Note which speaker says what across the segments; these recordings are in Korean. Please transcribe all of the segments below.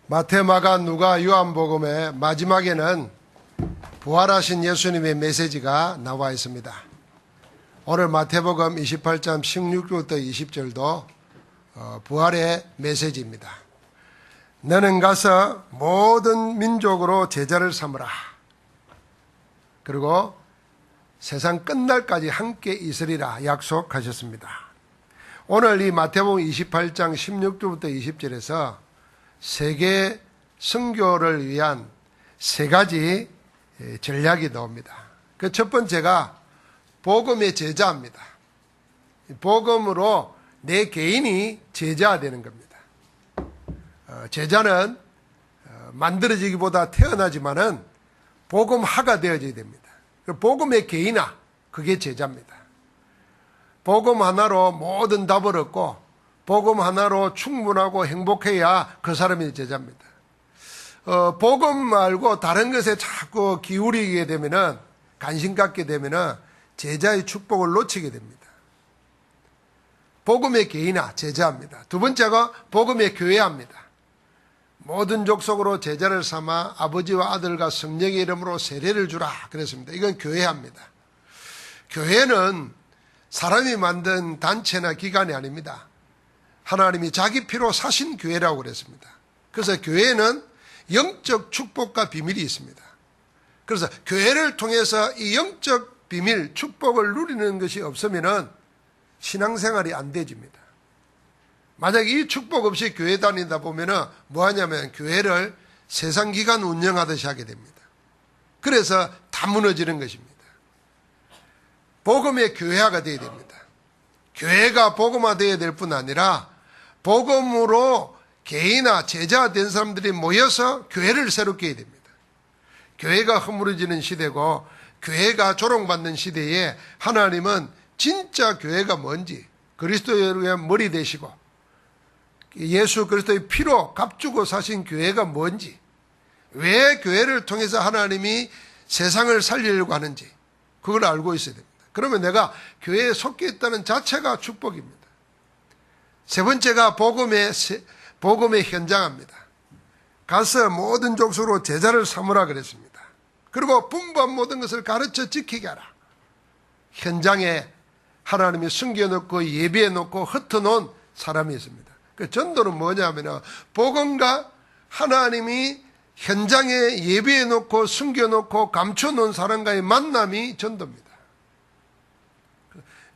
Speaker 1: 마태, 마가, 누가, 요한복음의 마지막에는 부활하신 예수님의 메시지가 나와 있습니다. 오늘 마태복음 28장 16절부터 20절도 부활의 메시지입니다. 너는 가서 모든 민족으로 제자를 삼으라. 그리고 세상 끝날까지 함께 있으리라 약속하셨습니다. 오늘 이 마태복음 28장 16절부터 20절에서 세계 선교를 위한 세 가지 전략이 나옵니다. 그 첫 번째가 복음의 제자입니다. 복음으로 내 개인이 제자가 되는 겁니다. 제자는 만들어지기보다 태어나지만은 복음화가 되어져야 됩니다. 복음의 개인화, 그게 제자입니다. 복음 하나로 모든 답을 얻고 복음 하나로 충분하고 행복해야 그 사람이 제자입니다. 복음 말고 다른 것에 자꾸 기울이게 되면은, 관심 갖게 되면은 제자의 축복을 놓치게 됩니다. 복음의 개인화, 제자입니다. 두 번째가 복음의 교회합니다. 모든 족속으로 제자를 삼아 아버지와 아들과 성령의 이름으로 세례를 주라 그랬습니다. 이건 교회합니다. 교회는 사람이 만든 단체나 기관이 아닙니다. 하나님이 자기 피로 사신 교회라고 그랬습니다. 그래서 교회는 영적 축복과 비밀이 있습니다. 그래서 교회를 통해서 이 영적 비밀, 축복을 누리는 것이 없으면 신앙생활이 안 되집니다. 만약에 이 축복 없이 교회 다니다 보면 뭐 하냐면 교회를 세상기관 운영하듯이 하게 됩니다. 그래서 다 무너지는 것입니다. 복음의 교회화가 되어야 됩니다. 교회가 복음화되어야 될 뿐 아니라 복음으로 개인화, 제자 된 사람들이 모여서 교회를 새롭게 해야 됩니다. 교회가 허물어지는 시대고 교회가 조롱받는 시대에 하나님은 진짜 교회가 뭔지, 그리스도의 머리 되시고 예수 그리스도의 피로 값주고 사신 교회가 뭔지, 왜 교회를 통해서 하나님이 세상을 살리려고 하는지 그걸 알고 있어야 됩니다. 그러면 내가 교회에 속해 있다는 자체가 축복입니다. 세 번째가 복음의 현장합니다. 가서 모든 족속으로 제자를 삼으라 그랬습니다. 그리고 분부한 모든 것을 가르쳐 지키게 하라. 현장에 하나님이 숨겨놓고 예비해놓고 흩어놓은 사람이 있습니다. 그 전도는 뭐냐면 복음과 하나님이 현장에 예비해놓고 숨겨놓고 감춰놓은 사람과의 만남이 전도입니다.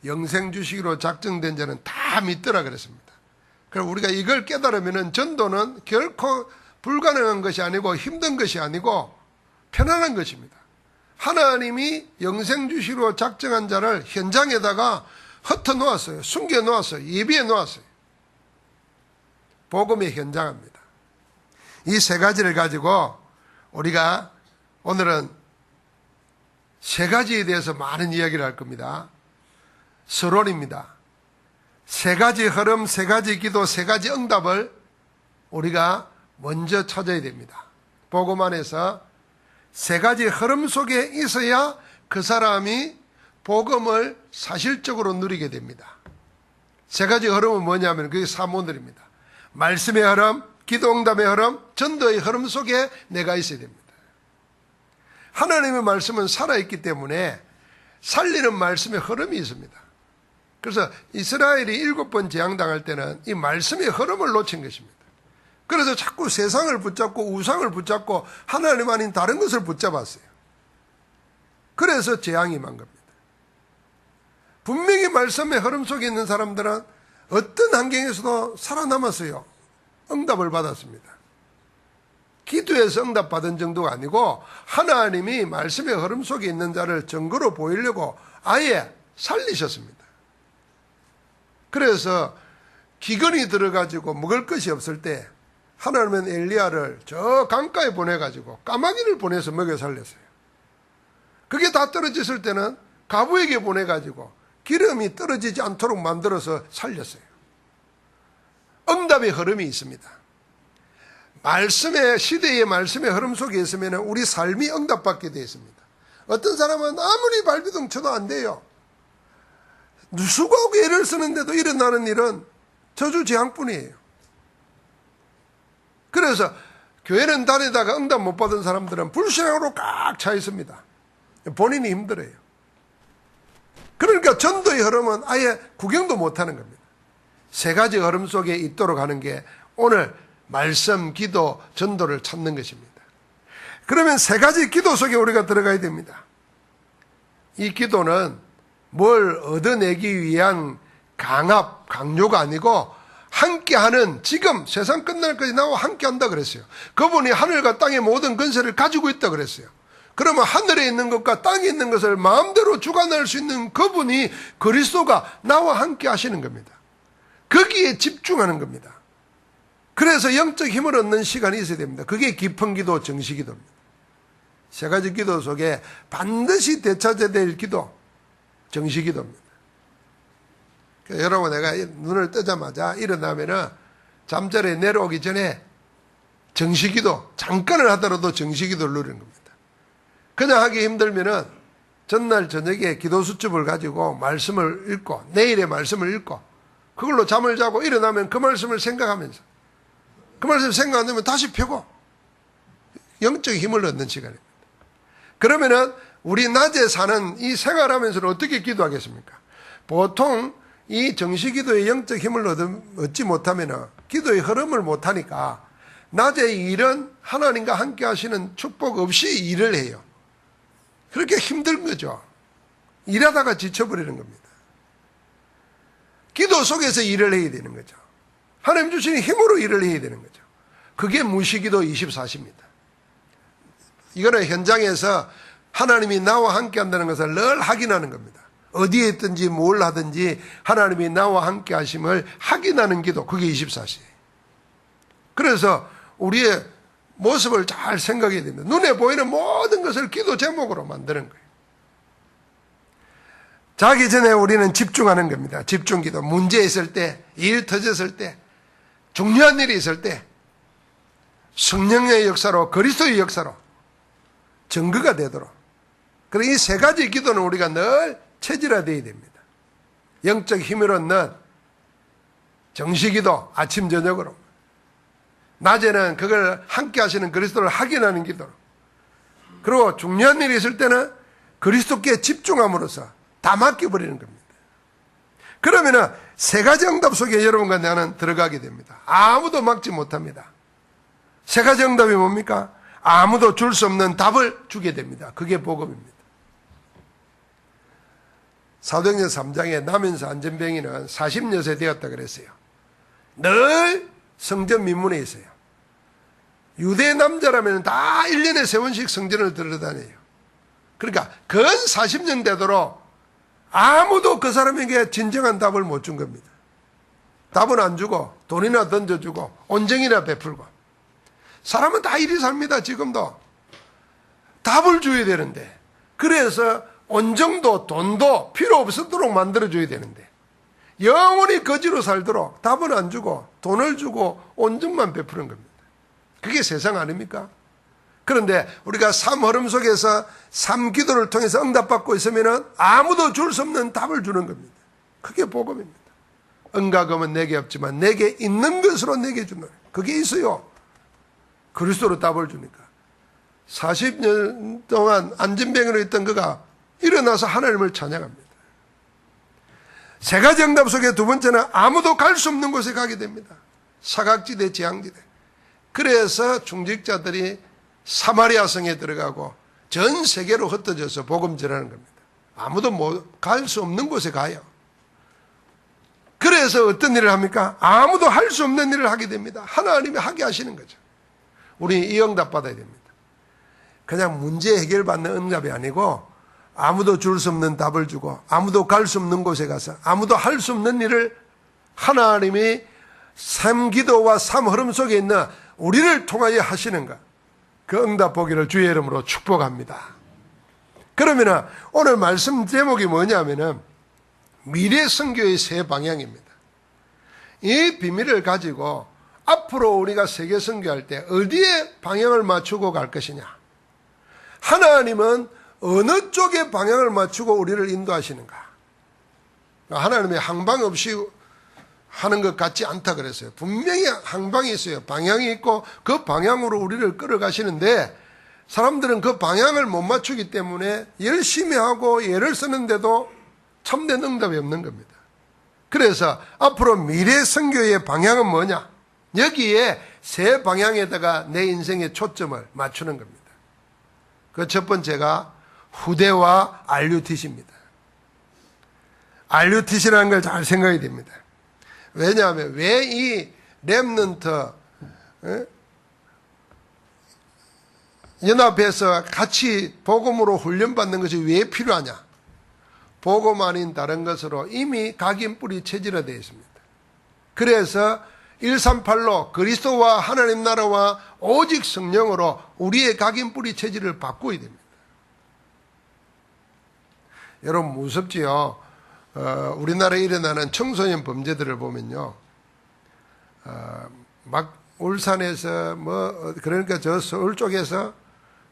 Speaker 1: 영생 주시기로 작정된 자는 다 믿더라 그랬습니다. 그럼 우리가 이걸 깨달으면 전도는 결코 불가능한 것이 아니고 힘든 것이 아니고 편안한 것입니다. 하나님이 영생 주시기로 작정한 자를 현장에다가 흩어 놓았어요. 숨겨 놓았어요. 예비해 놓았어요. 복음의 현장입니다. 이 세 가지를 가지고 우리가 오늘은 세 가지에 대해서 많은 이야기를 할 겁니다. 서론입니다. 세 가지 흐름, 세 가지 기도, 세 가지 응답을 우리가 먼저 찾아야 됩니다. 복음 안에서 세 가지 흐름 속에 있어야 그 사람이 복음을 사실적으로 누리게 됩니다. 세 가지 흐름은 뭐냐면 그게 사모들입니다. 말씀의 흐름, 기도 응답의 흐름, 전도의 흐름 속에 내가 있어야 됩니다. 하나님의 말씀은 살아있기 때문에 살리는 말씀의 흐름이 있습니다. 그래서 이스라엘이 7번 재앙당할 때는 이 말씀의 흐름을 놓친 것입니다. 그래서 자꾸 세상을 붙잡고 우상을 붙잡고 하나님 아닌 다른 것을 붙잡았어요. 그래서 재앙이 임한 겁니다. 분명히 말씀의 흐름 속에 있는 사람들은 어떤 환경에서도 살아남았어요. 응답을 받았습니다. 기도에서 응답받은 정도가 아니고 하나님이 말씀의 흐름 속에 있는 자를 증거로 보이려고 아예 살리셨습니다. 그래서 기근이 들어가지고 먹을 것이 없을 때 하나님은 엘리야를 저 강가에 보내가지고 까마귀를 보내서 먹여 살렸어요. 그게 다 떨어졌을 때는 가부에게 보내가지고 기름이 떨어지지 않도록 만들어서 살렸어요. 응답의 흐름이 있습니다. 말씀의 시대의 말씀의 흐름 속에 있으면 우리 삶이 응답받게 되어 있습니다. 어떤 사람은 아무리 발비둥 쳐도 안 돼요. 수고하고 애를 쓰는데도 일어나는 일은 저주재앙뿐이에요. 그래서 교회는 다니다가 응답 못 받은 사람들은 불신앙으로 꽉 차 있습니다. 본인이 힘들어요. 그러니까 전도의 흐름은 아예 구경도 못하는 겁니다. 세 가지 흐름 속에 있도록 하는 게 오늘 말씀, 기도, 전도를 찾는 것입니다. 그러면 세 가지 기도 속에 우리가 들어가야 됩니다. 이 기도는 뭘 얻어내기 위한 강압, 강요가 아니고 함께하는, 지금 세상 끝날까지 나와 함께한다 그랬어요. 그분이 하늘과 땅의 모든 권세를 가지고 있다 그랬어요. 그러면 하늘에 있는 것과 땅에 있는 것을 마음대로 주관할 수 있는 그분이 그리스도가 나와 함께 하시는 겁니다. 거기에 집중하는 겁니다. 그래서 영적 힘을 얻는 시간이 있어야 됩니다. 그게 깊은 기도, 정시기도입니다. 세 가지 기도 속에 반드시 되찾아야 될 기도, 정시기도입니다. 여러분, 내가 눈을 뜨자마자 일어나면은 잠자리에 내려오기 전에 정시기도, 잠깐을 하더라도 정시기도를 누리는 겁니다. 그냥 하기 힘들면은 전날 저녁에 기도 수첩을 가지고 말씀을 읽고, 내일의 말씀을 읽고, 그걸로 잠을 자고 일어나면 그 말씀을 생각하면서, 그 말씀 생각 안 되면 다시 펴고, 영적 힘을 얻는 시간입니다. 그러면은 우리 낮에 사는 이 생활하면서는 어떻게 기도하겠습니까? 보통 이 정시기도의 영적 힘을 얻지 못하면은 기도의 흐름을 못하니까 낮에 일은 하나님과 함께 하시는 축복 없이 일을 해요. 그렇게 힘든 거죠. 일하다가 지쳐버리는 겁니다. 기도 속에서 일을 해야 되는 거죠. 하나님 주시는 힘으로 일을 해야 되는 거죠. 그게 무시기도 24시입니다. 이거는 현장에서 하나님이 나와 함께 한다는 것을 늘 확인하는 겁니다. 어디에 있든지 뭘 하든지 하나님이 나와 함께 하심을 확인하는 기도, 그게 24시예요. 그래서 우리의 모습을 잘 생각해야 됩니다. 눈에 보이는 모든 것을 기도 제목으로 만드는 거예요. 자기 전에 우리는 집중하는 겁니다. 집중기도. 문제 있을 때, 일 터졌을 때, 중요한 일이 있을 때, 성령의 역사로, 그리스도의 역사로 증거가 되도록. 그리고 이 세 가지 기도는 우리가 늘 체질화되어야 됩니다. 영적 힘을 얻는 정시기도, 아침 저녁으로. 낮에는 그걸 함께 하시는 그리스도를 확인하는 기도로. 그리고 중요한 일이 있을 때는 그리스도께 집중함으로써 다 맡겨버리는 겁니다. 그러면은 세 가지 응답 속에 여러분과 나는 들어가게 됩니다. 아무도 막지 못합니다. 세 가지 응답이 뭡니까? 아무도 줄 수 없는 답을 주게 됩니다. 그게 복음입니다. 사도행전 3장에 남인사 안전병이는 40여세 되었다 그랬어요. 늘 성전 민문에 있어요. 유대 남자라면 다 1년에 3번씩 성전을 들어다녀요. 그러니까 근 40년 되도록 아무도 그 사람에게 진정한 답을 못 준 겁니다. 답은 안 주고 돈이나 던져주고 온정이나 베풀고. 사람은 다 이리 삽니다. 지금도. 답을 줘야 되는데, 그래서 온정도 돈도 필요 없도록 만들어줘야 되는데, 영원히 거지로 살도록 답은 안 주고 돈을 주고 온정만 베푸는 겁니다. 그게 세상 아닙니까? 그런데 우리가 삶 흐름 속에서 삶 기도를 통해서 응답받고 있으면 아무도 줄 수 없는 답을 주는 겁니다. 그게 복음입니다. 응가금은 내게 없지만 내게 있는 것으로 내게 주노라. 그게 있어요. 그리스도로 답을 주니까. 40년 동안 안전병으로 있던 그가 일어나서 하나님을 찬양합니다. 세 가지 응답 속에 두 번째는 아무도 갈 수 없는 곳에 가게 됩니다. 사각지대, 재앙지대. 그래서 중직자들이 사마리아 성에 들어가고 전 세계로 흩어져서 복음 전하는 겁니다. 아무도 갈 수 없는 곳에 가요. 그래서 어떤 일을 합니까? 아무도 할 수 없는 일을 하게 됩니다. 하나님이 하게 하시는 거죠. 우리 이 응답 받아야 됩니다. 그냥 문제 해결받는 응답이 아니고 아무도 줄 수 없는 답을 주고 아무도 갈 수 없는 곳에 가서 아무도 할 수 없는 일을 하나님이 삶 기도와 삶 흐름 속에 있는 우리를 통하여 하시는가. 그 응답 보기를 주의 이름으로 축복합니다. 그러면 오늘 말씀 제목이 뭐냐면은 미래 선교의 세 방향입니다. 이 비밀을 가지고 앞으로 우리가 세계 선교할 때 어디에 방향을 맞추고 갈 것이냐. 하나님은 어느 쪽에 방향을 맞추고 우리를 인도하시는가. 하나님의 항방 없이 하는 것 같지 않다 그랬어요. 분명히 항방이 있어요. 방향이 있고 그 방향으로 우리를 끌어가시는데 사람들은 그 방향을 못 맞추기 때문에 열심히 하고 애를 쓰는데도 참된 응답이 없는 겁니다. 그래서 앞으로 미래 선교의 방향은 뭐냐? 여기에 세 방향에다가 내 인생의 초점을 맞추는 겁니다. 그 첫 번째가 후대와 RUTC입니다. RUTC라는 걸 잘 생각해야 됩니다. 왜냐하면 왜 이 렘넌트 연합해서 같이 복음으로 훈련받는 것이 왜 필요하냐? 복음 아닌 다른 것으로 이미 각인 뿌리 체질화되어 있습니다. 그래서 138로 그리스도와 하나님 나라와 오직 성령으로 우리의 각인 뿌리 체질을 바꿔야 됩니다. 여러분 무섭지요? 우리나라에 일어나는 청소년 범죄들을 보면요, 막 울산에서 그러니까 저 서울 쪽에서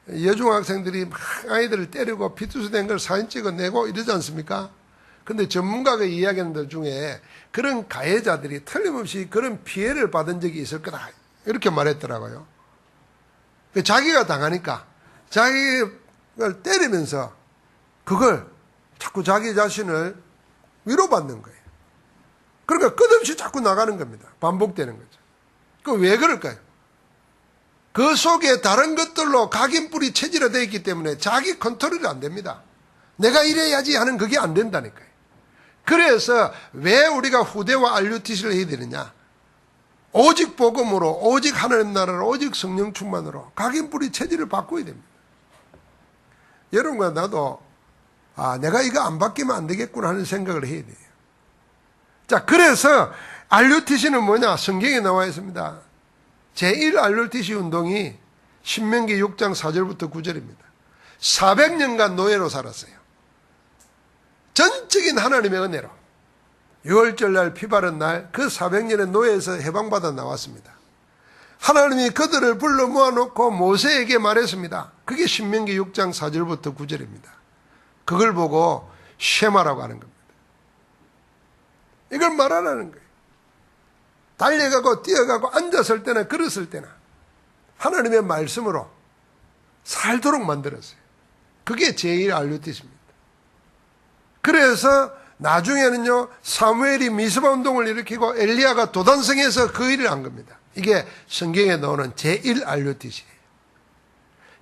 Speaker 1: 여중학생들이 막 아이들을 때리고 피투스된 걸 사진 찍어내고 이러지 않습니까? 근데 전문가가 이야기하는 것 중에 그런 가해자들이 틀림없이 그런 피해를 받은 적이 있을 거다, 이렇게 말했더라고요. 자기가 당하니까 자기를 때리면서 그걸 자꾸 자기 자신을 위로받는 거예요. 그러니까 끝없이 자꾸 나가는 겁니다. 반복되는 거죠. 그 왜 그럴까요? 그 속에 다른 것들로 각인뿌리 체질화되어 있기 때문에 자기 컨트롤이 안 됩니다. 내가 이래야지 하는 그게 안 된다니까요. 그래서 왜 우리가 후대와 RUTC를 해야 되느냐? 오직 복음으로, 오직 하나님 나라로, 오직 성령 충만으로 각인뿌리 체질을 바꿔야 됩니다. 여러분과 나도 내가 이거 안 바뀌면 안 되겠구나 하는 생각을 해야 돼요. 자, 그래서 RUTC는 뭐냐? 성경에 나와 있습니다. 제1 RUTC 운동이 신명기 6장 4절부터 9절입니다. 400년간 노예로 살았어요. 전적인 하나님의 은혜로 6월절 날 피바른 날 그 400년의 노예에서 해방받아 나왔습니다. 하나님이 그들을 불러 모아놓고 모세에게 말했습니다. 그게 신명기 6장 4절부터 9절입니다. 그걸 보고 쉐마라고 하는 겁니다. 이걸 말하라는 거예요. 달려가고 뛰어가고 앉았을 때나 걸었을 때나 하나님의 말씀으로 살도록 만들었어요. 그게 제1 RUTC입니다. 그래서 나중에는요, 사무엘이 미스바 운동을 일으키고 엘리야가 도단성에서 그 일을 한 겁니다. 이게 성경에 나오는 제1 RUTC예요.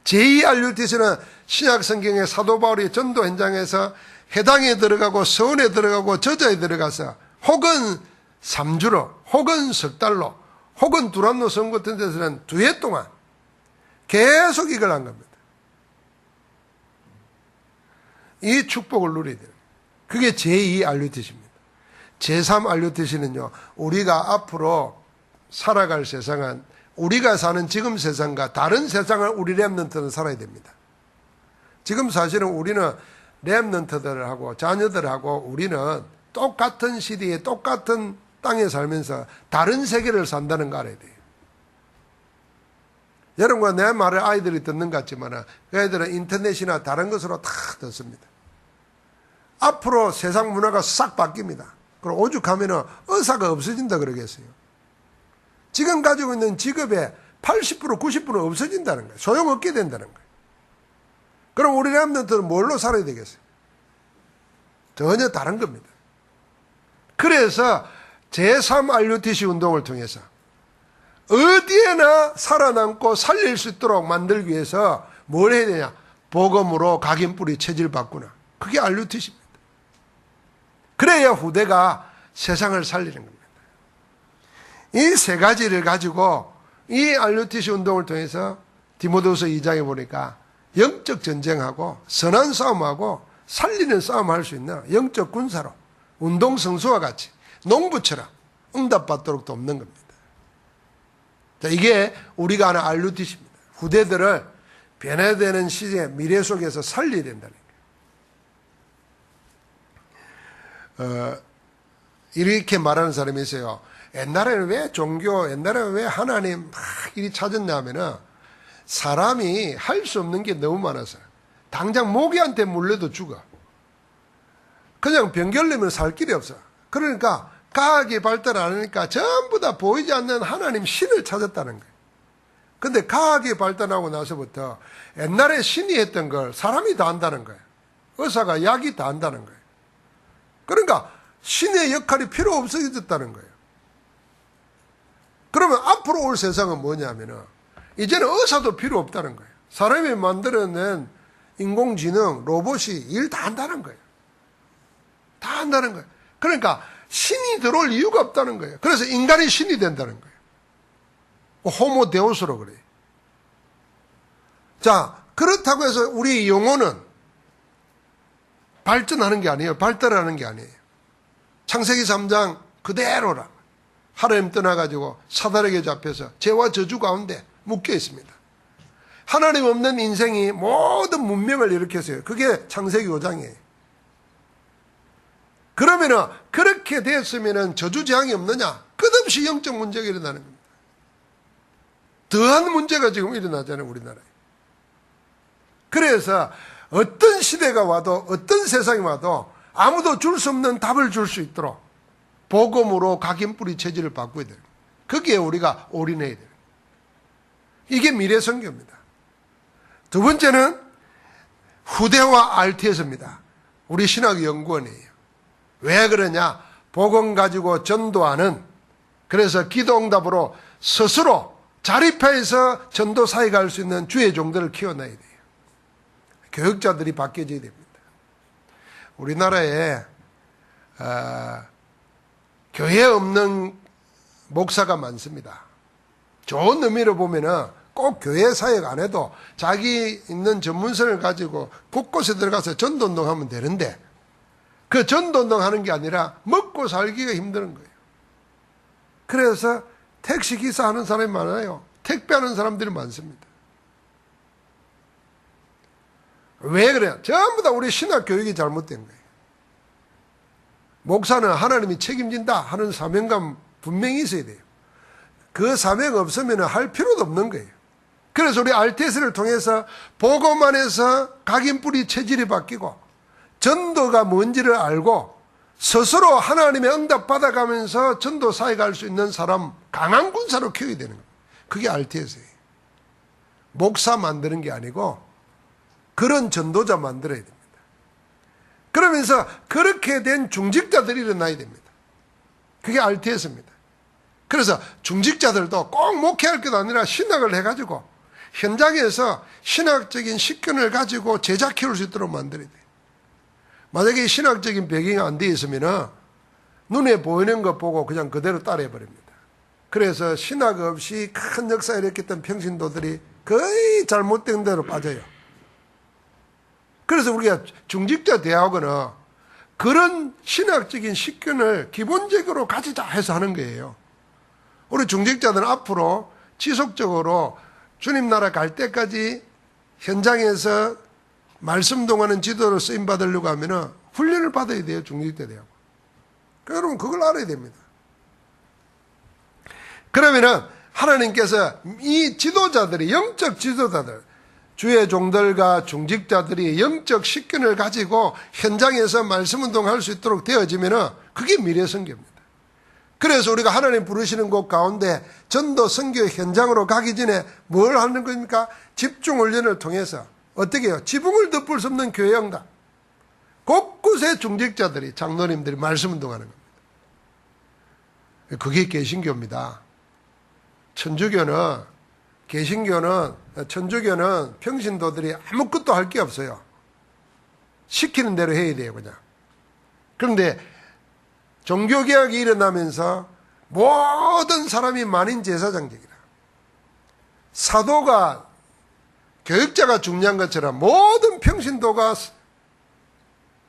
Speaker 1: 제2 RUTC는 신약 성경의 사도 바울이 전도 현장에서 해당에 들어가고 서원에 들어가고 저자에 들어가서 혹은 3주로 혹은 석 달로 혹은 두란노 성 같은 데서는 2해 동안 계속 이걸 한 겁니다. 이 축복을 누려야 돼요. 그게 제2 RUTC입니다. 제3 RUTC는요, 우리가 앞으로 살아갈 세상은 우리가 사는 지금 세상과 다른 세상을 우리 렘넌트는 살아야 됩니다. 지금 사실은 우리는 렘넌트들하고 자녀들하고 우리는 똑같은 시대에 똑같은 땅에 살면서 다른 세계를 산다는 거 알아야 돼요. 여러분과 내 말을 아이들이 듣는 것 같지만 그 아이들은 인터넷이나 다른 것으로 다 듣습니다. 앞으로 세상 문화가 싹 바뀝니다. 그럼 오죽하면 의사가 없어진다 그러겠어요. 지금 가지고 있는 직업의 80% 90%는 없어진다는 거예요. 소용없게 된다는 거예요. 그럼 우리 렘넌트는 뭘로 살아야 되겠어요? 전혀 다른 겁니다. 그래서 제3 RUTC 운동을 통해서 어디에나 살아남고 살릴 수 있도록 만들기 위해서 뭘 해야 되냐? 복음으로 각인뿌리 체질 바꾸나. 그게 RUTC입니다. 그래야 후대가 세상을 살리는 겁니다. 이 세 가지를 가지고 이 RUTC 운동을 통해서 디모데후서 2장에 보니까 영적 전쟁하고 선한 싸움하고 살리는 싸움을 할 수 있는 영적 군사로 운동선수와 같이 농부처럼 응답받도록 돕는 겁니다. 자, 이게 우리가 아는 RUTC입니다. 후대들을 변화되는 시대의 미래 속에서 살려야 된다는 거예요. 이렇게 말하는 사람이 있어요. 옛날에는 왜 종교, 옛날에는 왜 하나님 막 이리 찾았냐 하면은 사람이 할 수 없는 게 너무 많아서 당장 모기한테 물려도 죽어. 그냥 병 걸리면 살 길이 없어. 그러니까 과학이 발달 안 하니까 전부 다 보이지 않는 하나님 신을 찾았다는 거예요. 근데 과학이 발달하고 나서부터 옛날에 신이 했던 걸 사람이 다 한다는 거예요. 의사가 약이 다 한다는 거예요. 그러니까 신의 역할이 필요 없어졌다는 거예요. 그러면 앞으로 올 세상은 뭐냐면은 이제는 의사도 필요 없다는 거예요. 사람이 만들어낸 인공지능, 로봇이 일 다 한다는 거예요. 다 한다는 거예요. 그러니까 신이 들어올 이유가 없다는 거예요. 그래서 인간이 신이 된다는 거예요. 호모 데우스로 그래요. 자, 그렇다고 해서 우리 영혼은 발전하는 게 아니에요. 발달하는 게 아니에요. 창세기 3장 그대로라. 하나님 떠나가지고 사단에게 잡혀서 죄와 저주 가운데 묶여 있습니다. 하나님 없는 인생이 모든 문명을 일으켰어요. 그게 창세기 5장이에요. 그러면은 그렇게 됐으면은 저주재앙이 없느냐? 끝없이 영적 문제가 일어나는 겁니다. 더한 문제가 지금 일어나잖아요, 우리나라에. 그래서 어떤 시대가 와도 어떤 세상이 와도 아무도 줄 수 없는 답을 줄 수 있도록 복음으로 각인뿌리 체질을 바꿔야 돼요. 거기에 우리가 올인해야 돼요. 이게 미래 선교입니다. 두 번째는 후대와 RTS입니다. 우리 신학연구원이에요. 왜 그러냐? 복음 가지고 전도하는, 그래서 기도응답으로 스스로 자립해서 전도 사역을 할 수 있는 주의 종들을 키워놔야 돼요. 교육자들이 바뀌어져야 됩니다. 우리나라에 교회 없는 목사가 많습니다. 좋은 의미로 보면은 꼭 교회 사역 안 해도 자기 있는 전문성을 가지고 곳곳에 들어가서 전도운동 하면 되는데, 그 전도운동 하는 게 아니라 먹고 살기가 힘든 거예요. 그래서 택시기사 하는 사람이 많아요. 택배하는 사람들이 많습니다. 왜 그래요? 전부 다 우리 신학 교육이 잘못된 거예요. 목사는 하나님이 책임진다 하는 사명감 분명히 있어야 돼요. 그 사명 없으면 할 필요도 없는 거예요. 그래서 우리 RTS를 통해서 복음 안에서 각인뿌리 체질이 바뀌고 전도가 뭔지를 알고 스스로 하나님의 응답 받아가면서 전도 사역할 수 있는 사람, 강한 군사로 키워야 되는 거예요. 그게 RTS예요. 목사 만드는 게 아니고 그런 전도자 만들어야 됩니다. 그러면서 그렇게 된 중직자들이 일어나야 됩니다. 그게 RTS입니다. 그래서 중직자들도 꼭 목회할 게 아니라 신학을 해가지고 현장에서 신학적인 식견을 가지고 제자 키울 수 있도록 만들어야 돼요. 만약에 신학적인 배경이 안 되어 있으면 눈에 보이는 것 보고 그냥 그대로 따라해버립니다. 그래서 신학 없이 큰 역사를 일으켰던 평신도들이 거의 잘못된 대로 빠져요. 그래서 우리가 중직자 대학원은 그런 신학적인 식견을 기본적으로 가지자 해서 하는 거예요. 우리 중직자들은 앞으로 지속적으로 주님 나라 갈 때까지 현장에서 말씀동하는 지도로 쓰임 받으려고 하면은 훈련을 받아야 돼요, 중직자 대학원. 그러니까 여러분 그걸 알아야 됩니다. 그러면은 하나님께서 이 지도자들이, 영적 지도자들, 주의 종들과 중직자들이 영적 식견을 가지고 현장에서 말씀 운동할 수 있도록 되어지면은 그게 미래 선교입니다. 그래서 우리가 하나님 부르시는 곳 가운데 전도 선교 현장으로 가기 전에 뭘 하는 겁니까? 집중 훈련을 통해서 어떻게 해요? 지붕을 덮을 수 없는 교회 응답. 곳곳에 중직자들이, 장로님들이 말씀 운동하는 겁니다. 그게 개신교입니다. 천주교는 평신도들이 아무것도 할 게 없어요. 시키는 대로 해야 돼요, 그냥. 그런데 종교개혁이 일어나면서 모든 사람이 만인 제사장적이라. 사도가, 교육자가 중요한 것처럼 모든 평신도가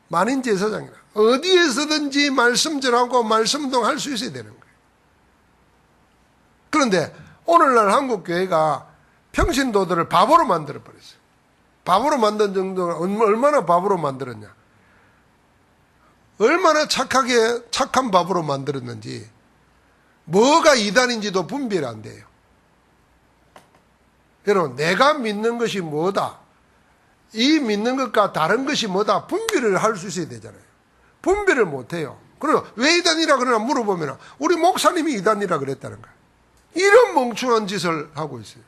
Speaker 1: 만인 제사장이라. 어디에서든지 말씀 전하고 말씀 운동할 수 있어야 되는 거예요. 그런데 오늘날 한국교회가 평신도들을 바보로 만들어버렸어요. 바보로 만든 정도가 얼마나 바보로 만들었냐. 얼마나 착한 바보로 만들었는지, 뭐가 이단인지도 분별이 안 돼요. 여러분, 내가 믿는 것이 뭐다, 이 믿는 것과 다른 것이 뭐다 분별을 할 수 있어야 되잖아요. 분별을 못 해요. 그리고 왜 이단이라 그러나 물어보면 우리 목사님이 이단이라 그랬다는 거야. 이런 멍청한 짓을 하고 있어요.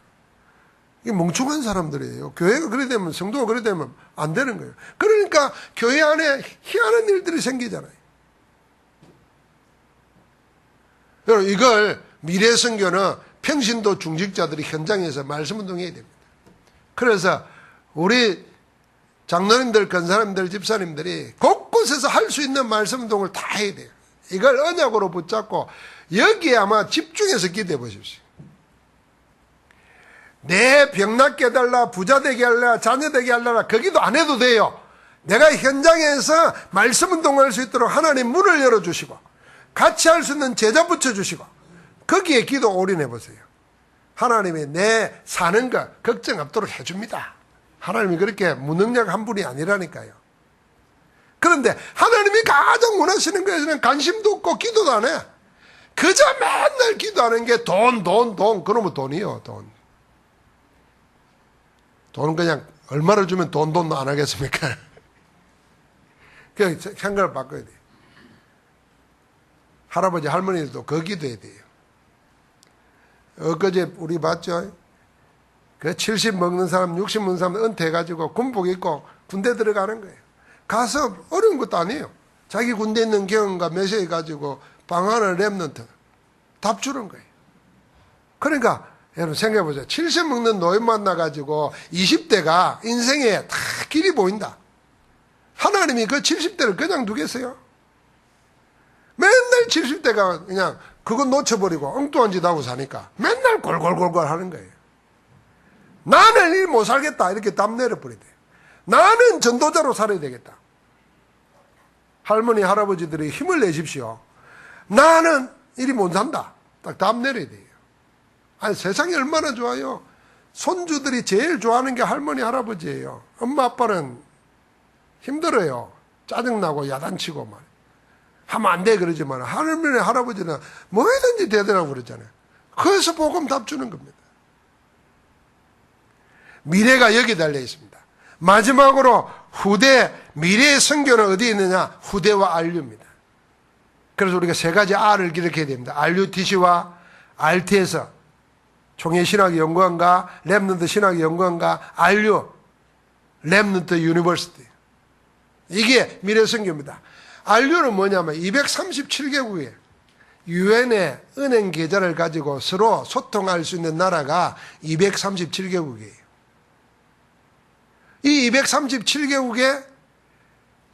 Speaker 1: 이게 멍청한 사람들이에요. 교회가 그래 되면, 성도가 그래 되면 안 되는 거예요. 그러니까 교회 안에 희한한 일들이 생기잖아요. 여러분, 이걸 미래선교는 평신도 중직자들이 현장에서 말씀운동해야 됩니다. 그래서 우리 장로님들, 권사님들, 집사님들이 곳곳에서 할 수 있는 말씀운동을 다 해야 돼요. 이걸 언약으로 붙잡고 여기에 아마 집중해서 기도해 보십시오. 내 병 낫게 해달라, 부자 되게 하려라, 자녀 되게 하려라, 거기도 안 해도 돼요. 내가 현장에서 말씀운동할 수 있도록 하나님 문을 열어주시고 같이 할 수 있는 제자 붙여주시고 거기에 기도 올인해 보세요. 하나님이 내 사는 거 걱정 없도록 해줍니다. 하나님이 그렇게 무능력한 분이 아니라니까요. 그런데 하나님이 가장 원하시는 것에는 관심도 없고 기도도 안 해. 그저 맨날 기도하는 게 돈. 그러면 돈이요, 돈. 돈은 그냥 얼마를 주면 돈도 안 하겠습니까? 그냥 생각을 바꿔야 돼요. 할아버지, 할머니들도 그 기도해야 돼요. 엊그제 우리 봤죠? 그 70 먹는 사람, 60 먹는 사람 은퇴해가지고 군복 입고 군대 들어가는 거예요. 가서 어려운 것도 아니에요. 자기 군대 있는 경험과 매셔가지고 방 하나 랩런트 답 주는 거예요. 그러니까 여러분 생각해보세요. 70 먹는 노인 만나가지고 20대가 인생에 다 길이 보인다. 하나님이 그 70대를 그냥 두겠어요? 맨날 70대가 그냥 그건 놓쳐버리고 엉뚱한 짓 하고 사니까 맨날 골골골골 하는 거예요. 나는 일 못 살겠다 이렇게 땀 내려버리대. 나는 전도자로 살아야 되겠다. 할머니 할아버지들이 힘을 내십시오. 나는 일이 못 산다. 딱 땀 내려야 돼요. 아니 세상이 얼마나 좋아요. 손주들이 제일 좋아하는 게 할머니 할아버지예요. 엄마 아빠는 힘들어요. 짜증나고 야단치고 말 하면 안 돼 그러지만 할머니 할아버지는 뭐든지 되더라고 그러잖아요. 그래서 복음 답 주는 겁니다. 미래가 여기 달려 있습니다. 마지막으로 후대, 미래의 선교는 어디에 있느냐? 후대와 RU입니다. 그래서 우리가 세 가지 R을 기록해야 됩니다. RUTC와 RT에서 총회신학연구원과 랩넌트 신학연구원과 RU, 랩넌트 유니버시티. 이게 미래 선교입니다. RU는 뭐냐면 237개국에 유엔의 은행 계좌를 가지고 서로 소통할 수 있는 나라가 237개국이에요. 이 237개국에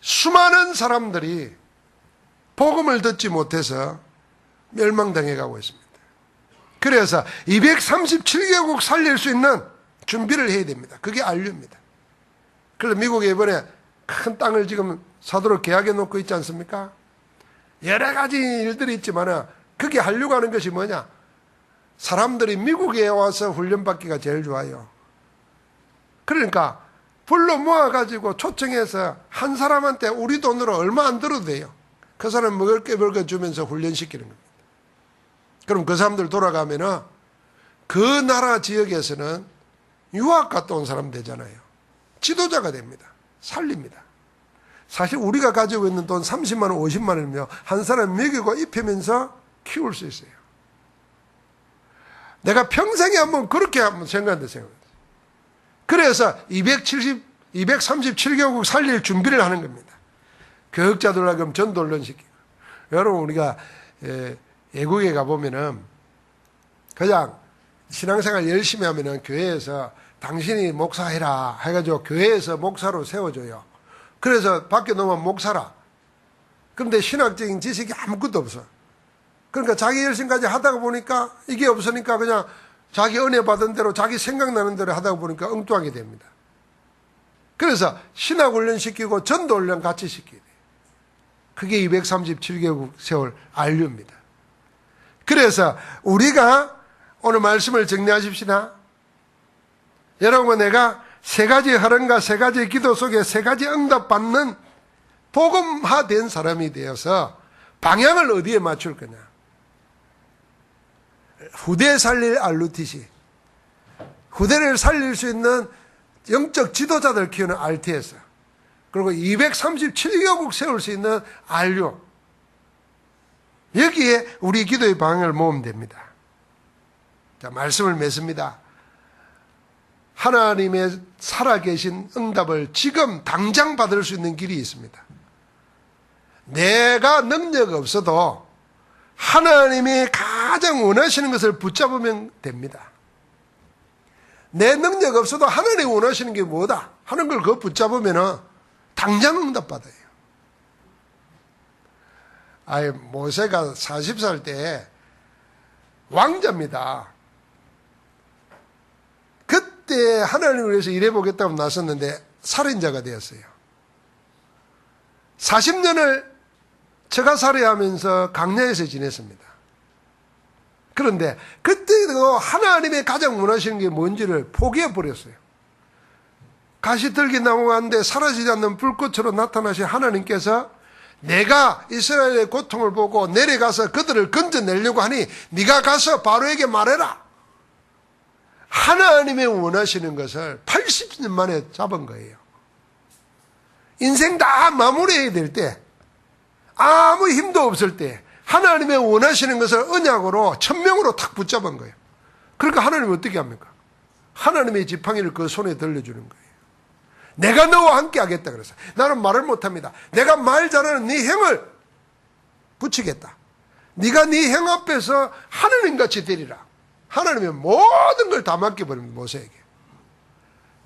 Speaker 1: 수많은 사람들이 복음을 듣지 못해서 멸망당해 가고 있습니다. 그래서 237개국 살릴 수 있는 준비를 해야 됩니다. 그게 RU입니다. 그래서 미국이 이번에 큰 땅을 지금 사도록 계약해 놓고 있지 않습니까? 여러 가지 일들이 있지만 그게 하려고 하는 것이 뭐냐? 사람들이 미국에 와서 훈련받기가 제일 좋아요. 그러니까 불러 모아가지고 초청해서 한 사람한테 우리 돈으로 얼마 안 들어도 돼요. 그 사람 먹을 거 주면서 훈련시키는 겁니다. 그럼 그 사람들 돌아가면은 그 나라 지역에서는 유학 갔다 온 사람 되잖아요. 지도자가 됩니다. 살립니다. 사실 우리가 가지고 있는 돈 30만 원, 50만 원이면 한 사람 먹이고 입히면서 키울 수 있어요. 내가 평생에 한번 그렇게 한번 생각했어요. 그래서 237개국 살릴 준비를 하는 겁니다. 교육자들하고 그럼 전도훈련시키고. 여러분 우리가 외국에 가보면은 그냥 신앙생활 열심히 하면은 교회에서 당신이 목사해라 해가지고 교회에서 목사로 세워줘요. 그래서 밖에 놓으면 목사라. 그런데 신학적인 지식이 아무것도 없어. 그러니까 자기 열심까지 하다가 보니까 이게 없으니까 그냥 자기 은혜 받은 대로 자기 생각나는 대로 하다가 보니까 엉뚱하게 됩니다. 그래서 신학훈련 시키고 전도훈련 같이 시켜야 돼요. 그게 237개국 세월 RU입니다. 그래서 우리가 오늘 말씀을 정리하십시다. 여러분 내가 세 가지 흐름과 세 가지 기도 속에 세 가지 응답받는 복음화된 사람이 되어서 방향을 어디에 맞출 거냐. 후대 살릴 RUTC, 후대를 살릴 수 있는 영적 지도자들 키우는 RT에서, 그리고 237개국 세울 수 있는 RU, 여기에 우리 기도의 방향을 모으면 됩니다. 자, 말씀을 맺습니다. 하나님의 살아계신 응답을 지금 당장 받을 수 있는 길이 있습니다. 내가 능력 없어도 하나님이 가장 원하시는 것을 붙잡으면 됩니다. 내 능력 없어도 하나님이 원하시는 게 뭐다 하는 걸 그거 붙잡으면 당장 응답받아요. 모세가 40살 때 왕자입니다. 그때 하나님을 위해서 일해보겠다고 나섰는데 살인자가 되었어요. 40년을 처가살이하면서 강야에서 지냈습니다. 그런데 그때도 하나님의 가장 원하시는 게 뭔지를 포기해버렸어요. 가시떨기 나무 가운데 사라지지 않는 불꽃으로 나타나신 하나님께서 내가 이스라엘의 고통을 보고 내려가서 그들을 건져내려고 하니 네가 가서 바로에게 말해라. 하나님의 원하시는 것을 80년 만에 잡은 거예요. 인생 다 마무리해야 될 때, 아무 힘도 없을 때 하나님의 원하시는 것을 언약으로 천명으로 탁 붙잡은 거예요. 그러니까 하나님은 어떻게 합니까? 하나님의 지팡이를 그 손에 들려주는 거예요. 내가 너와 함께 하겠다 그래서 나는 말을 못합니다. 내가 말 잘하는 네 형을 붙이겠다. 네가 네 형 앞에서 하나님같이 되리라. 하나님의 모든 걸 다 맡겨버립니다. 모세에게.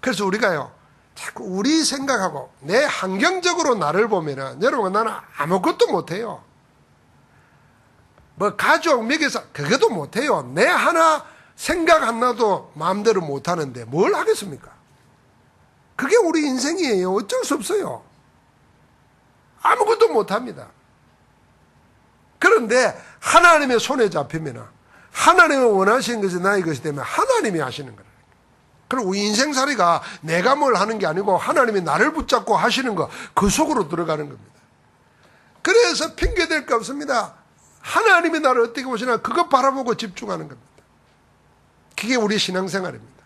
Speaker 1: 그래서 우리가요 자꾸 우리 생각하고 내 환경적으로 나를 보면은 여러분 나는 아무것도 못해요. 뭐 가족 먹여서 그것도 못해요. 내 하나 생각 하나도 마음대로 못하는데 뭘 하겠습니까? 그게 우리 인생이에요. 어쩔 수 없어요. 아무것도 못합니다. 그런데 하나님의 손에 잡히면 하나님이 원하시는 것이 나의 것이 되면 하나님이 하시는 거예요. 그리고 우리 인생살이가 내가 뭘 하는 게 아니고 하나님이 나를 붙잡고 하시는 거 그 속으로 들어가는 겁니다. 그래서 핑계댈 거 없습니다. 하나님이 나를 어떻게 보시나 그거 바라보고 집중하는 겁니다. 그게 우리 신앙생활입니다.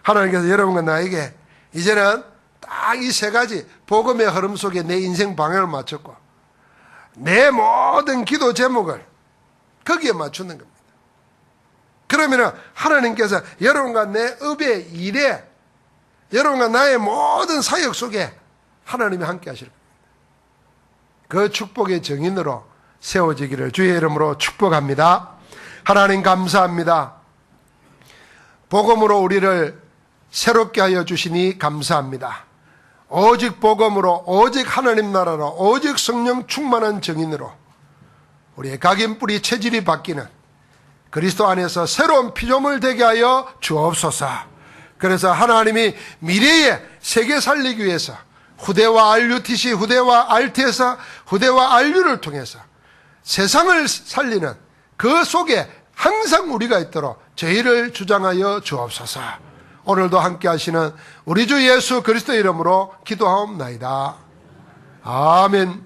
Speaker 1: 하나님께서 여러분과 나에게 이제는 딱 이 세 가지 복음의 흐름 속에 내 인생 방향을 맞췄고 내 모든 기도 제목을 거기에 맞추는 겁니다. 그러면 하나님께서 여러분과 내 업의 일에 여러분과 나의 모든 사역 속에 하나님이 함께 하실 겁니다. 그 축복의 정인으로 세워지기를 주의 이름으로 축복합니다. 하나님 감사합니다. 복음으로 우리를 새롭게 하여 주시니 감사합니다. 오직 복음으로 오직 하나님 나라로 오직 성령 충만한 정인으로 우리의 각인뿌리 체질이 바뀌는 그리스도 안에서 새로운 피조물 되게 하여 주옵소서. 그래서 하나님이 미래에 세계 살리기 위해서 후대와 RUTC, 후대와 RT에서 후대와 RU를 통해서 세상을 살리는 그 속에 항상 우리가 있도록 저희를 주장하여 주옵소서. 오늘도 함께 하시는 우리 주 예수 그리스도 이름으로 기도하옵나이다. 아멘.